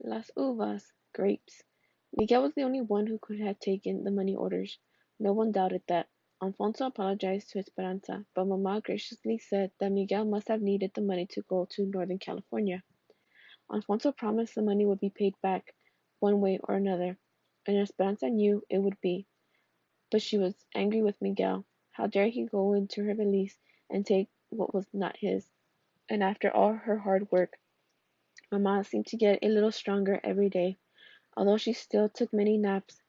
Las uvas, grapes. Miguel was the only one who could have taken the money orders. No one doubted that. Alfonso apologized to Esperanza, but Mamá graciously said that Miguel must have needed the money to go to Northern California. Alfonso promised the money would be paid back, one way or another, and Esperanza knew it would be. But she was angry with Miguel. How dare he go into her valise and take what was not his? And after all her hard work, Mamá seemed to get a little stronger every day. Although she still took many naps,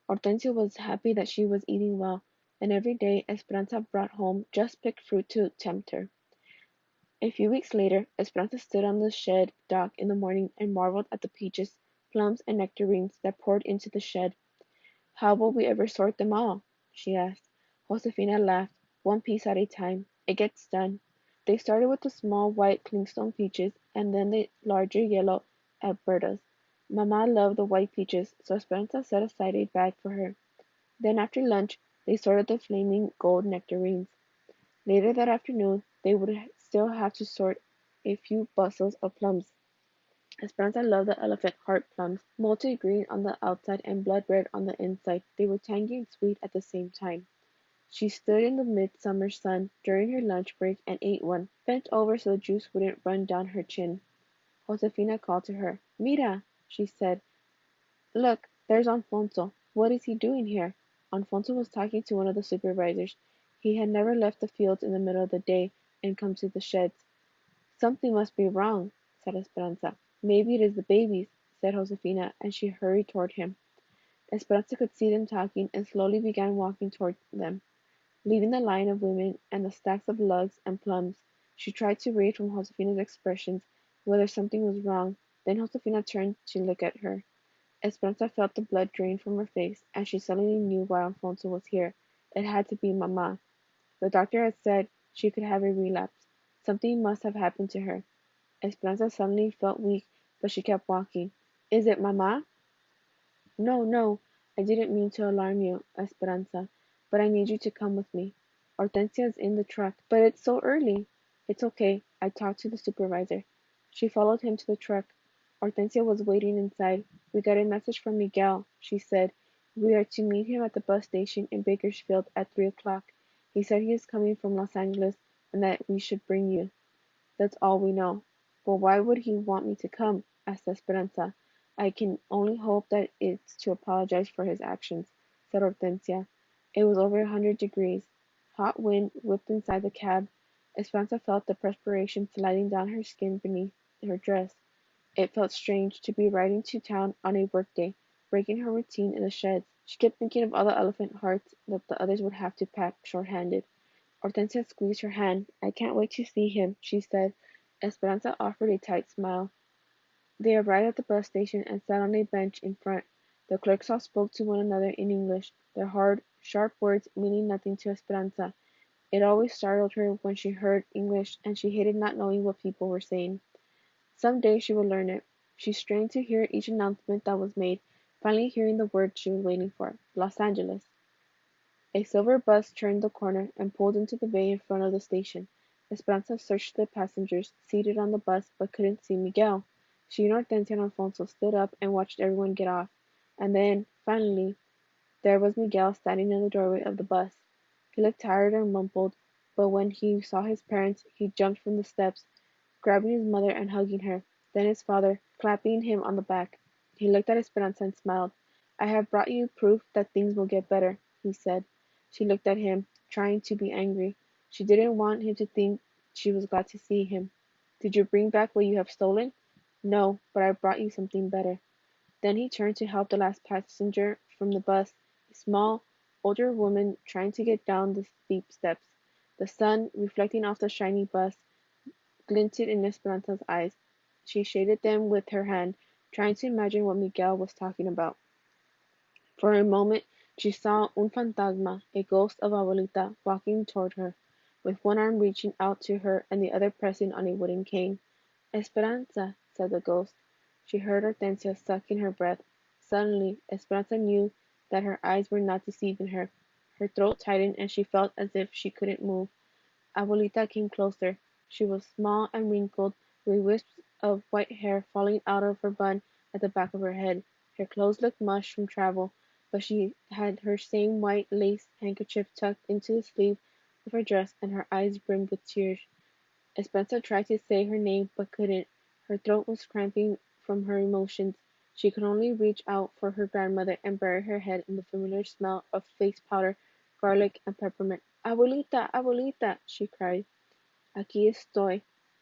Hortensia was happy that she was eating well, and every day Esperanza brought home just picked fruit to tempt her. A few weeks later, Esperanza stood on the shed dock in the morning and marveled at the peaches, plums, and nectarines that poured into the shed. "How will we ever sort them all?" she asked. Josefina laughed. "One piece at a time. It gets done." They started with the small white clingstone peaches, and then the larger yellow Albertas. Mamma loved the white peaches, so Esperanza set aside a bag for her. Then after lunch they sorted the flaming gold nectarines. Later that afternoon they would still have to sort a few bushels of plums. Esperanza loved the elephant heart plums, moldy green on the outside and blood red on the inside. They were tangy and sweet at the same time. She stood in the midsummer sun during her lunch break and ate one, bent over so the juice wouldn't run down her chin. Josefina called to her. "Mira," she said. "Look, there's Alfonso. What is he doing here?" Alfonso was talking to one of the supervisors. He had never left the fields in the middle of the day and come to the sheds. "Something must be wrong," said Esperanza. "Maybe it is the babies," said Josefina, and she hurried toward him. Esperanza could see them talking and slowly began walking toward them. Leaving the line of women and the stacks of lugs and plums, she tried to read from Josefina's expressions whether something was wrong. Then Josefina turned to look at her. Esperanza felt the blood drain from her face, and she suddenly knew why Alfonso was here. It had to be Mamma. The doctor had said she could have a relapse. Something must have happened to her. Esperanza suddenly felt weak, but she kept walking. "Is it Mamma?" "No, no, I didn't mean to alarm you, Esperanza, but I need you to come with me. Hortensia is in the truck." "But it's so early." "It's okay. I talked to the supervisor." She followed him to the truck. Hortensia was waiting inside. "We got a message from Miguel," she said. "We are to meet him at the bus station in Bakersfield at 3 o'clock. He said he is coming from Los Angeles and that we should bring you. That's all we know." "But why would he want me to come?" asked Esperanza. "I can only hope that it's to apologize for his actions," said Hortensia. It was over 100 degrees. Hot wind whipped inside the cab. Esperanza felt the perspiration sliding down her skin beneath her dress. It felt strange to be riding to town on a workday, breaking her routine in the sheds. She kept thinking of all the elephant hearts that the others would have to pack short-handed. Hortensia squeezed her hand. "I can't wait to see him," she said. Esperanza offered a tight smile. They arrived at the bus station and sat on a bench in front. The clerks all spoke to one another in English, their hard, sharp words meaning nothing to Esperanza. It always startled her when she heard English, and she hated not knowing what people were saying. Some day she would learn it. She strained to hear each announcement that was made, finally hearing the word she was waiting for: Los Angeles. A silver bus turned the corner and pulled into the bay in front of the station. Esperanza searched the passengers seated on the bus but couldn't see Miguel. She and Hortensia and Alfonso stood up and watched everyone get off. And then, finally, there was Miguel standing in the doorway of the bus. He looked tired and mumbled, but when he saw his parents, he jumped from the steps, grabbing his mother and hugging her, then his father, clapping him on the back. He looked at Esperanza and smiled. "I have brought you proof that things will get better," he said. She looked at him, trying to be angry. She didn't want him to think she was glad to see him. "Did you bring back what you have stolen?" "No, but I brought you something better." Then he turned to help the last passenger from the bus, a small, older woman trying to get down the steep steps. The sun, reflecting off the shiny bus, glinted in Esperanza's eyes. She shaded them with her hand, trying to imagine what Miguel was talking about. For a moment she saw un fantasma, a ghost of Abuelita, walking toward her, with one arm reaching out to her and the other pressing on a wooden cane. "Esperanza," said the ghost. She heard Hortensia suck in her breath. Suddenly Esperanza knew that her eyes were not deceiving her. Her throat tightened and she felt as if she couldn't move. Abuelita came closer. She was small and wrinkled, with wisps of white hair falling out of her bun at the back of her head. Her clothes looked mush from travel, but she had her same white lace handkerchief tucked into the sleeve of her dress and her eyes brimmed with tears. Esperanza tried to say her name but couldn't. Her throat was cramping from her emotions. She could only reach out for her grandmother and bury her head in the familiar smell of face powder, garlic, and peppermint. Abuelita, abuelita, she cried. Aquí estoy.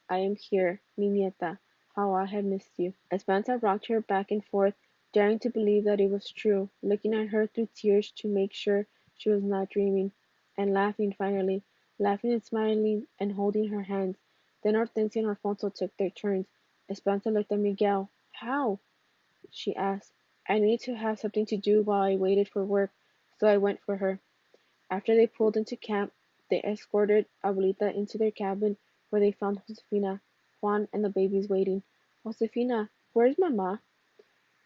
I am here, mi nieta. How I have missed you. Esperanza rocked her back and forth, daring to believe that it was true, looking at her through tears to make sure she was not dreaming, and laughing finally, laughing and smiling and holding her hands. Then Hortensia and Alfonso took their turns. Esperanza looked at Miguel. How? She asked. I needed to have something to do while I waited for work, so I went for her. After they pulled into camp, they escorted Abuelita into their cabin, where they found Josefina, Juan, and the babies waiting. Josefina, where's Mama?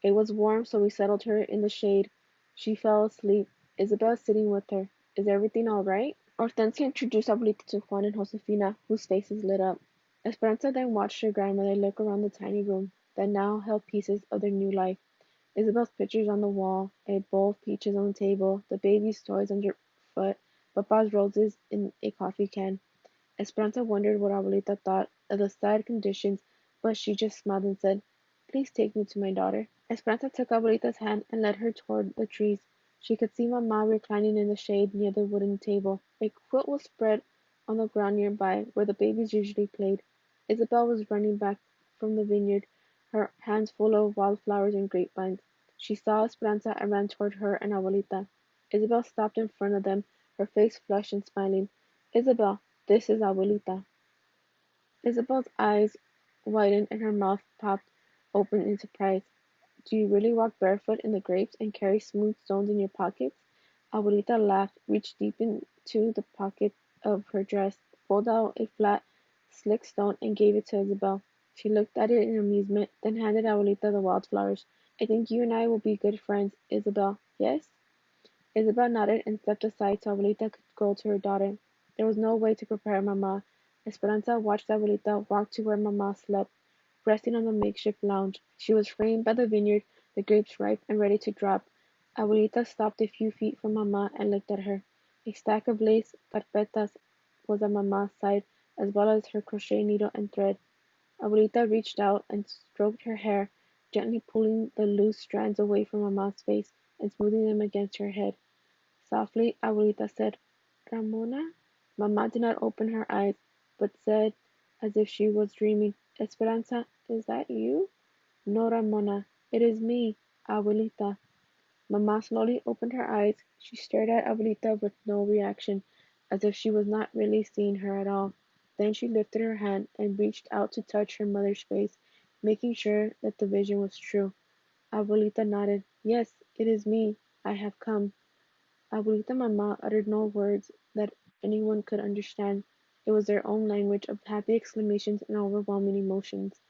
It was warm, so we settled her in the shade. She fell asleep. Isabel sitting with her. Is everything all right? Hortensia introduced Abuelita to Juan and Josefina, whose faces lit up. Esperanza then watched her grandmother look around the tiny room that now held pieces of their new life. Isabel's pictures on the wall, a bowl of peaches on the table, the baby's toys underfoot, Papa's roses in a coffee can. Esperanza wondered what Abuelita thought of the sad conditions, but she just smiled and said, Please take me to my daughter. Esperanza took Abuelita's hand and led her toward the trees. She could see Mamá reclining in the shade near the wooden table. A quilt was spread on the ground nearby, where the babies usually played. Isabel was running back from the vineyard, her hands full of wildflowers and grapevines. She saw Esperanza and ran toward her and Abuelita. Isabel stopped in front of them, her face flushed and smiling. Isabel, this is Abuelita. Isabel's eyes widened and her mouth popped open in surprise. Do you really walk barefoot in the grapes and carry smooth stones in your pockets? Abuelita laughed, reached deep into the pocket of her dress, pulled out a flat, slick stone, and gave it to Isabel. She looked at it in amusement, then handed Abuelita the wildflowers. I think you and I will be good friends, Isabel. Yes? Isabel nodded and stepped aside so Abuelita could go to her daughter. There was no way to prepare Mamá. Esperanza watched Abuelita walk to where Mamá slept, resting on the makeshift lounge. She was framed by the vineyard, the grapes ripe and ready to drop. Abuelita stopped a few feet from Mamá and looked at her. A stack of lace carpetas was at Mamã's side, as well as her crochet needle and thread. Abuelita reached out and stroked her hair, gently pulling the loose strands away from Mamã's face and smoothing them against her head. Softly, Abuelita said, Ramona? Mamá did not open her eyes, but said, as if she was dreaming, Esperanza, is that you? No, Ramona, it is me, Abuelita. Mamá slowly opened her eyes. She stared at Abuelita with no reaction, as if she was not really seeing her at all. Then she lifted her hand and reached out to touch her mother's face, making sure that the vision was true. Abuelita nodded. Yes, it is me. I have come. Abuelita Mamá uttered no words that anyone could understand. It was their own language of happy exclamations and overwhelming emotions.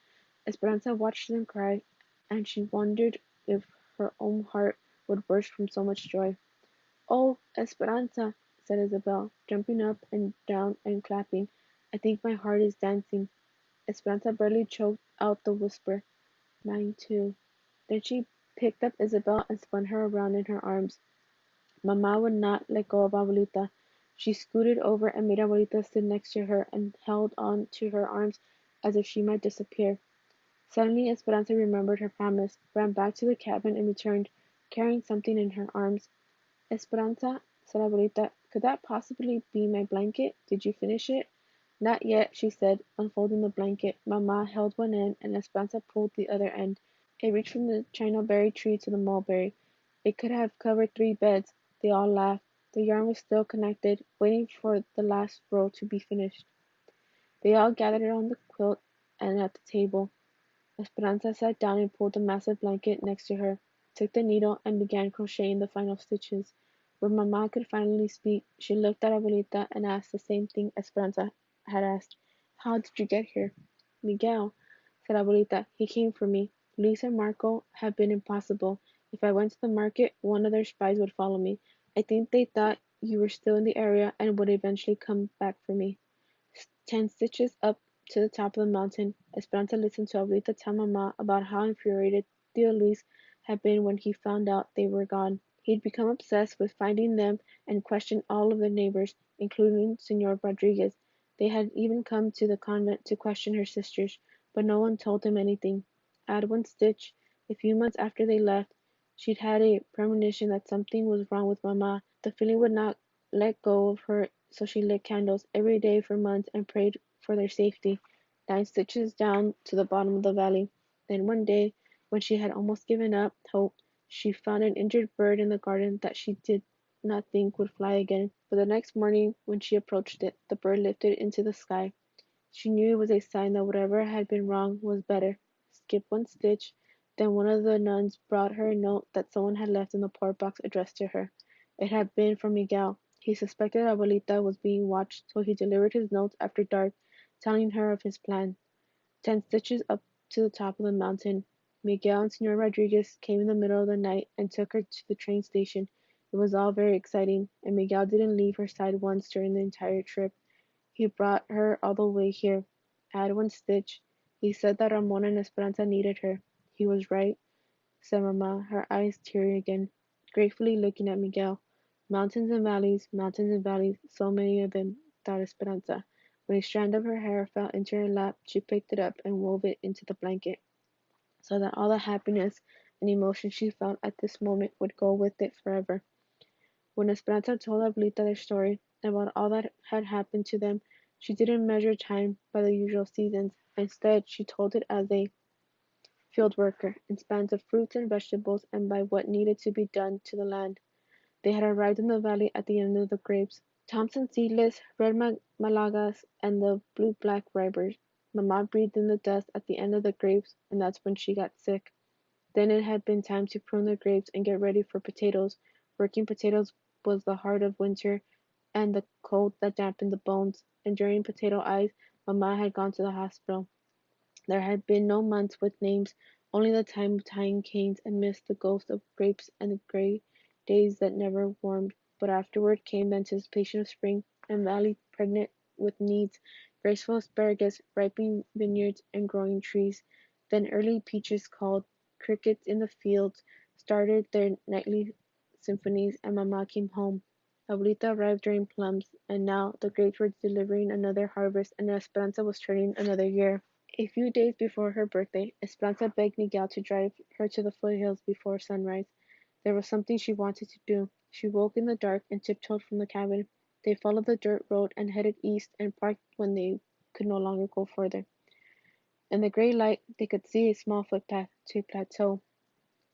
Esperanza watched them cry, and she wondered if her own heart would burst from so much joy. Oh, Esperanza, said Isabel, jumping up and down and clapping. I think my heart is dancing. Esperanza barely choked out the whisper, Mine too. Then she picked up Isabel and spun her around in her arms. Mamá would not let go of Abuelita. She scooted over and made Abuelita sit next to her and held on to her arms as if she might disappear. Suddenly Esperanza remembered her promise, ran back to the cabin and returned, carrying something in her arms. Esperanza, said Abuelita, could that possibly be my blanket? Did you finish it? Not yet, she said, unfolding the blanket. Mamá held one end and Esperanza pulled the other end. It reached from the chinaberry tree to the mulberry. It could have covered 3 beds. They all laughed. The yarn was still connected, waiting for the last row to be finished. They all gathered on the quilt and at the table. Esperanza sat down and pulled the massive blanket next to her, took the needle, and began crocheting the final stitches. When Mamá could finally speak, she looked at Abuelita and asked the same thing Esperanza had asked. How did you get here? Miguel, said Abuelita. He came for me. Luis and Marco have been impossible. If I went to the market, one of their spies would follow me. I think they thought you were still in the area and would eventually come back for me. 10 stitches up to the top of the mountain, Esperanza listened to Abuelita tell Mamá about how infuriated Tío Luis had been when he found out they were gone. He'd become obsessed with finding them and questioned all of the neighbors, including Señor Rodriguez. They had even come to the convent to question her sisters, but no one told him anything. At one stitch, a few months after they left, she'd had a premonition that something was wrong with Mama. The feeling would not let go of her, so she lit candles every day for months and prayed for their safety. 9 stitches down to the bottom of the valley. Then one day, when she had almost given up hope, she found an injured bird in the garden that she did not think would fly again. But the next morning, when she approached it, the bird lifted into the sky. She knew it was a sign that whatever had been wrong was better. Skip one stitch. Then one of the nuns brought her a note that someone had left in the poor box addressed to her. It had been from Miguel. He suspected Abuelita was being watched, so he delivered his notes after dark, telling her of his plan. 10 stitches up to the top of the mountain. Miguel and Señor Rodriguez came in the middle of the night and took her to the train station. It was all very exciting, and Miguel didn't leave her side once during the entire trip. He brought her all the way here. Add one stitch. He said that Ramona and Esperanza needed her. He was right, said Mamma, her eyes teary again, gratefully looking at Miguel. Mountains and valleys, so many of them, thought Esperanza. When a strand of her hair fell into her lap, she picked it up and wove it into the blanket, so that all the happiness and emotion she felt at this moment would go with it forever. When Esperanza told Abuelita their story, about all that had happened to them, she didn't measure time by the usual seasons. Instead, she told it as a field worker, in spans of fruits and vegetables, and by what needed to be done to the land. They had arrived in the valley at the end of the grapes. Thompson seedless, red malagas, and the blue-black ribers. Mamma breathed in the dust at the end of the grapes, and that's when she got sick. Then it had been time to prune the grapes and get ready for potatoes. Working potatoes was the heart of winter and the cold that dampened the bones, and during potato eyes, Mamma had gone to the hospital. There had been no months with names, only the time of tying canes and mist, the ghost of grapes and the gray days that never warmed. But afterward came the anticipation of spring, and valley pregnant with needs, graceful asparagus, ripening vineyards, and growing trees. Then early peaches called, crickets in the fields started their nightly symphonies, and Mamma came home. Abuelita arrived during plums, and now the grapes were delivering another harvest, and Esperanza was turning another year. A few days before her birthday, Esperanza begged Miguel to drive her to the foothills before sunrise. There was something she wanted to do. She woke in the dark and tiptoed from the cabin. They followed the dirt road and headed east and parked when they could no longer go further. In the gray light, they could see a small footpath to a plateau.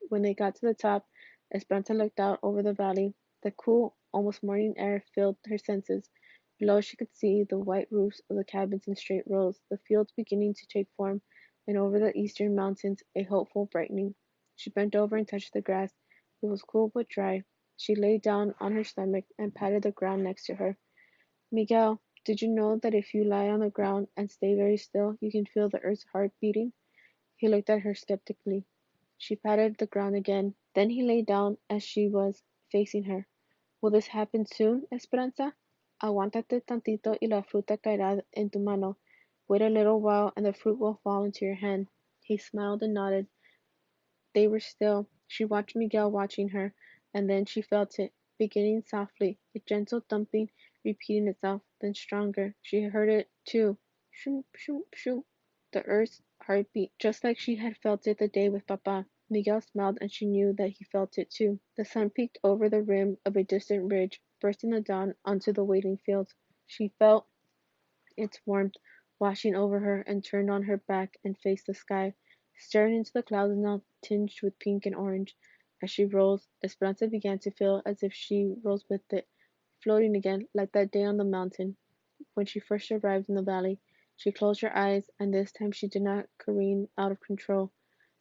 When they got to the top, Esperanza looked out over the valley. The cool, almost morning air filled her senses. Below she could see the white roofs of the cabins in straight rows, the fields beginning to take form, and over the eastern mountains a hopeful brightening. She bent over and touched the grass. It was cool but dry. She lay down on her stomach and patted the ground next to her. Miguel, did you know that if you lie on the ground and stay very still, you can feel the earth's heart beating? He looked at her skeptically. She patted the ground again. Then he lay down as she was, facing her. Will this happen soon, Esperanza? Aguántate tantito y la fruta caerá en tu mano. Wait a little while and the fruit will fall into your hand. He smiled and nodded. They were still. She watched Miguel watching her, and then she felt it, beginning softly, a gentle thumping, repeating itself, then stronger. She heard it, too. Shoom, shoom, shoom. The earth's heartbeat, just like she had felt it the day with Papa. Miguel smiled, and she knew that he felt it, too. The sun peeked over the rim of a distant ridge, bursting the dawn onto the waiting fields. She felt its warmth washing over her, and turned on her back and faced the sky, staring into the clouds now tinged with pink and orange. As she rose, Esperanza began to feel as if she rose with it, floating again, like that day on the mountain when she first arrived in the valley. She closed her eyes, and this time she did not careen out of control.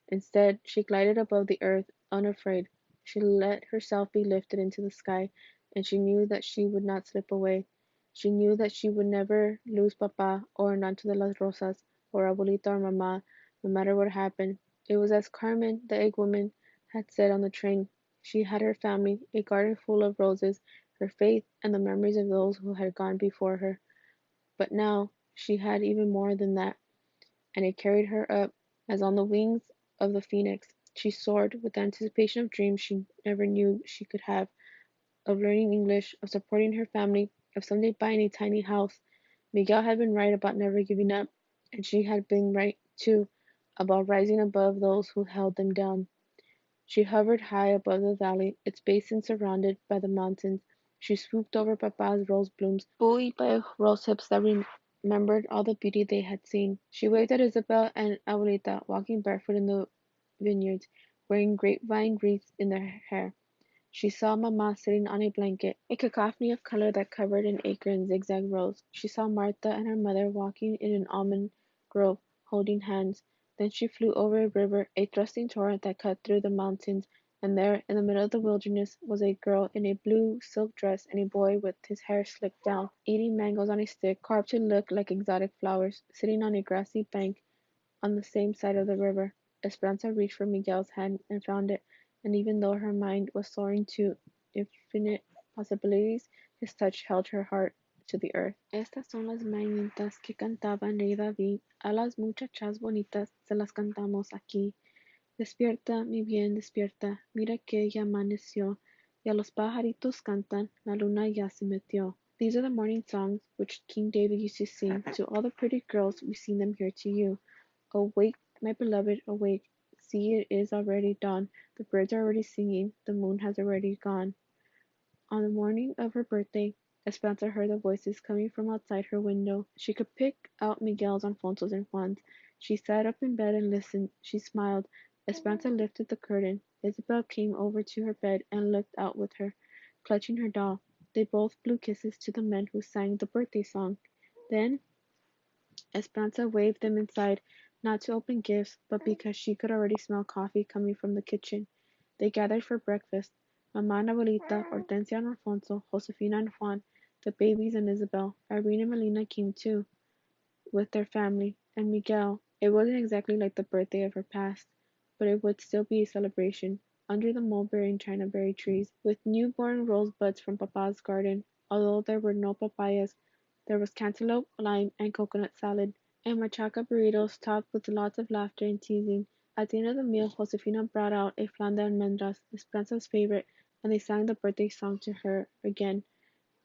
Instead, she glided above the earth, unafraid. She let herself be lifted into the sky, and she knew that she would not slip away. She knew that she would never lose Papa, or Nanto de las Rosas, or Abuelita or Mamma, no matter what happened. It was as Carmen, the egg woman, had said on the train. She had her family, a garden full of roses, her faith, and the memories of those who had gone before her. But now she had even more than that, and it carried her up as on the wings of the phoenix. She soared with the anticipation of dreams she never knew she could have, of learning English, of supporting her family, of someday buying a tiny house. Miguel had been right about never giving up, and she had been right, too, about rising above those who held them down. She hovered high above the valley, its basin surrounded by the mountains. She swooped over Papa's rose blooms, buoyed by rosehips that remembered all the beauty they had seen. She waved at Isabel and Abuelita, walking barefoot in the vineyards, wearing grapevine wreaths in their hair. She saw Mamma sitting on a blanket, a cacophony of color that covered an acre in zigzag rows. She saw Martha and her mother walking in an almond grove, holding hands. Then she flew over a river, a thrusting torrent that cut through the mountains, and there, in the middle of the wilderness, was a girl in a blue silk dress and a boy with his hair slicked down, eating mangoes on a stick carved to look like exotic flowers, sitting on a grassy bank on the same side of the river. Esperanza reached for Miguel's hand and found it, and even though her mind was soaring to infinite possibilities, his touch held her heart to the earth. Estas son las mañanitas que cantaba el rey David, a las muchachas bonitas se las cantamos aquí. Despierta, mi bien, despierta, mira que ya amaneció, y a los pajaritos cantan, la luna ya se metió. These are the morning songs which King David used to sing to all the pretty girls. We sing them here to you. Awake, my beloved, awake. See, it is already dawn. The birds are already singing. The moon has already gone. On the morning of her birthday, Esperanza heard the voices coming from outside her window. She could pick out Miguel's, Alfonso's, and Juan's. She sat up in bed and listened. She smiled. Esperanza lifted the curtain. Isabel came over to her bed and looked out with her, clutching her doll. They both blew kisses to the men who sang the birthday song. Then Esperanza waved them inside, not to open gifts, but because she could already smell coffee coming from the kitchen. They gathered for breakfast. Mamma and Abuelita, Hortensia and Alfonso, Josefina and Juan, the babies and Isabel. Irene and Melina came too, with their family. And Miguel. It wasn't exactly like the birthday of her past, but it would still be a celebration, under the mulberry and chinaberry trees, with newborn rosebuds from Papa's garden. Although there were no papayas, there was cantaloupe, lime, and coconut salad, and machaca burritos topped with lots of laughter and teasing. At the end of the meal, Josefina brought out a flan de almendras, Esperanza's favorite, and they sang the birthday song to her again.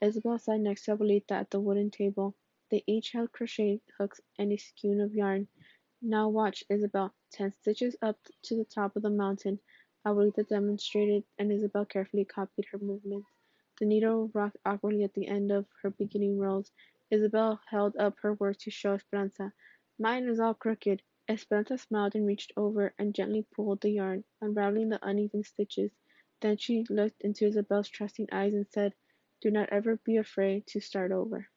Isabel sat next to Abuelita at the wooden table. They each held crochet hooks and a skein of yarn. "Now watch, Isabel. 10 stitches up to the top of the mountain." Abuelita demonstrated, and Isabel carefully copied her movements. The needle rocked awkwardly at the end of her beginning rows. Isabel held up her work to show Esperanza. "Mine is all crooked." Esperanza smiled and reached over and gently pulled the yarn, unraveling the uneven stitches. Then she looked into Isabel's trusting eyes and said, "Do not ever be afraid to start over."